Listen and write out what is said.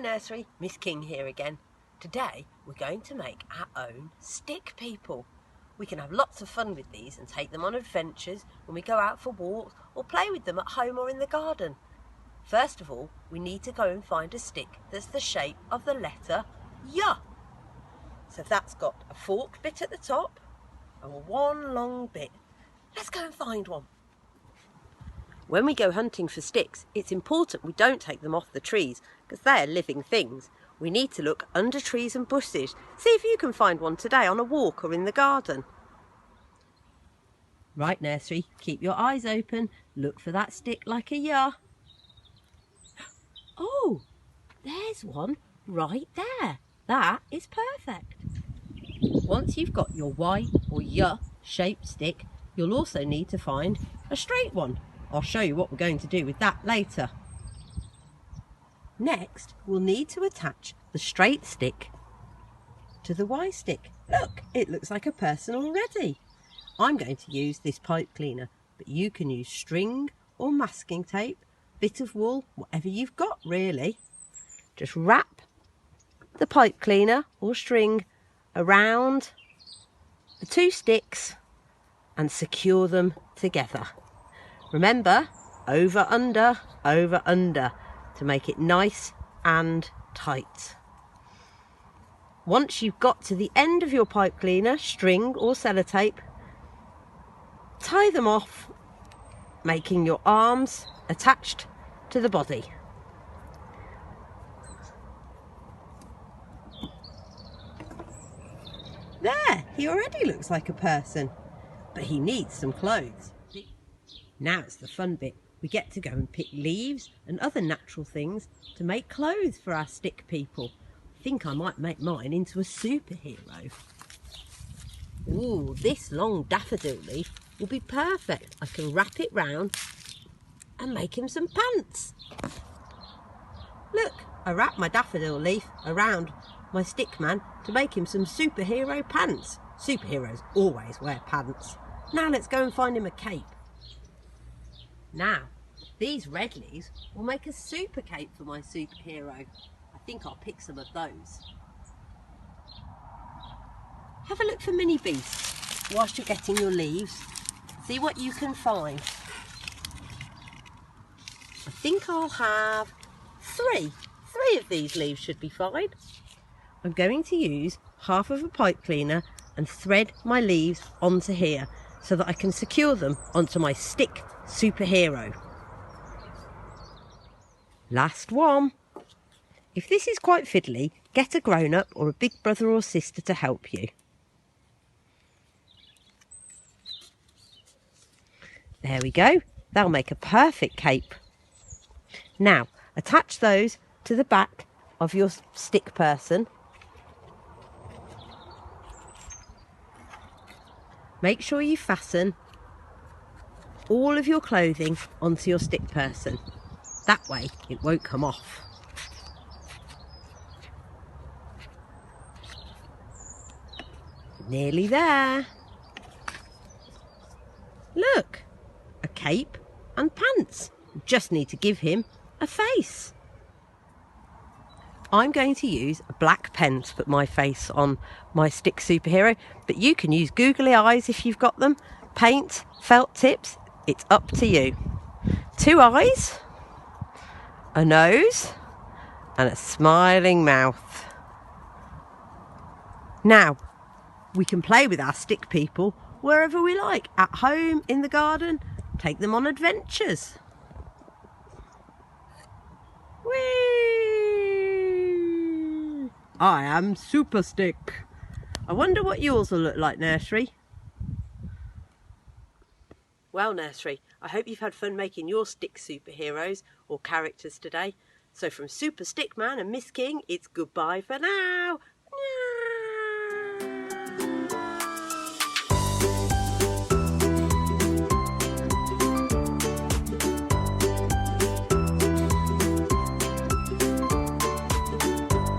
Nursery, Miss King here again. Today we're going to make our own stick people. We can have lots of fun with these and take them on adventures when we go out for walks or play with them at home or in the garden. First of all, we need to go and find a stick that's the shape of the letter Y. So that's got a forked bit at the top and one long bit. Let's go and find one. When we go hunting for sticks, it's important we don't take them off the trees because they're living things. We need to look under trees and bushes. See if you can find one today on a walk or in the garden. Right, Nursery, keep your eyes open. Look for that stick like a Y. Oh, there's one right there. That is perfect. Once you've got your Y or Y shaped stick, you'll also need to find a straight one. I'll show you what we're going to do with that later. Next, we'll need to attach the straight stick to the Y stick. Look, it looks like a person already. I'm going to use this pipe cleaner, but you can use string or masking tape, bit of wool, whatever you've got really. Just wrap the pipe cleaner or string around the two sticks and secure them together. Remember, over, under, to make it nice and tight. Once you've got to the end of your pipe cleaner, string or sellotape, tie them off, making your arms attached to the body. There, he already looks like a person, but he needs some clothes. Now it's the fun bit. We get to go and pick leaves and other natural things to make clothes for our stick people. I think I might make mine into a superhero. Ooh, this long daffodil leaf will be perfect. I can wrap it round and make him some pants. Look, I wrapped my daffodil leaf around my stick man to make him some superhero pants. Superheroes always wear pants. Now let's go and find him a cape. Now, these red leaves will make a super cape for my superhero. I think I'll pick some of those. Have a look for mini beasts whilst you're getting your leaves. See what you can find. I think I'll have three. Three of these leaves should be fine. I'm going to use half of a pipe cleaner and thread my leaves onto here so that I can secure them onto my stick superhero. Last one. If this is quite fiddly, get a grown-up or a big brother or sister to help you. There we go. They'll make a perfect cape. Now, attach those to the back of your stick person. Make sure you fasten all of your clothing onto your stick person. That way it won't come off. Nearly there. Look, a cape and pants. Just need to give him a face. I'm going to use a black pen to put my face on my stick superhero, but you can use googly eyes if you've got them, paint, felt tips, it's up to you. 2 eyes, a nose, and a smiling mouth. Now, we can play with our stick people wherever we like, at home, in the garden, take them on adventures. Whee! I am Super Stick. I wonder what yours will look like, Nursery. Well, Nursery, I hope you've had fun making your stick superheroes or characters today. So from Super Stickman and Miss King, it's goodbye for now.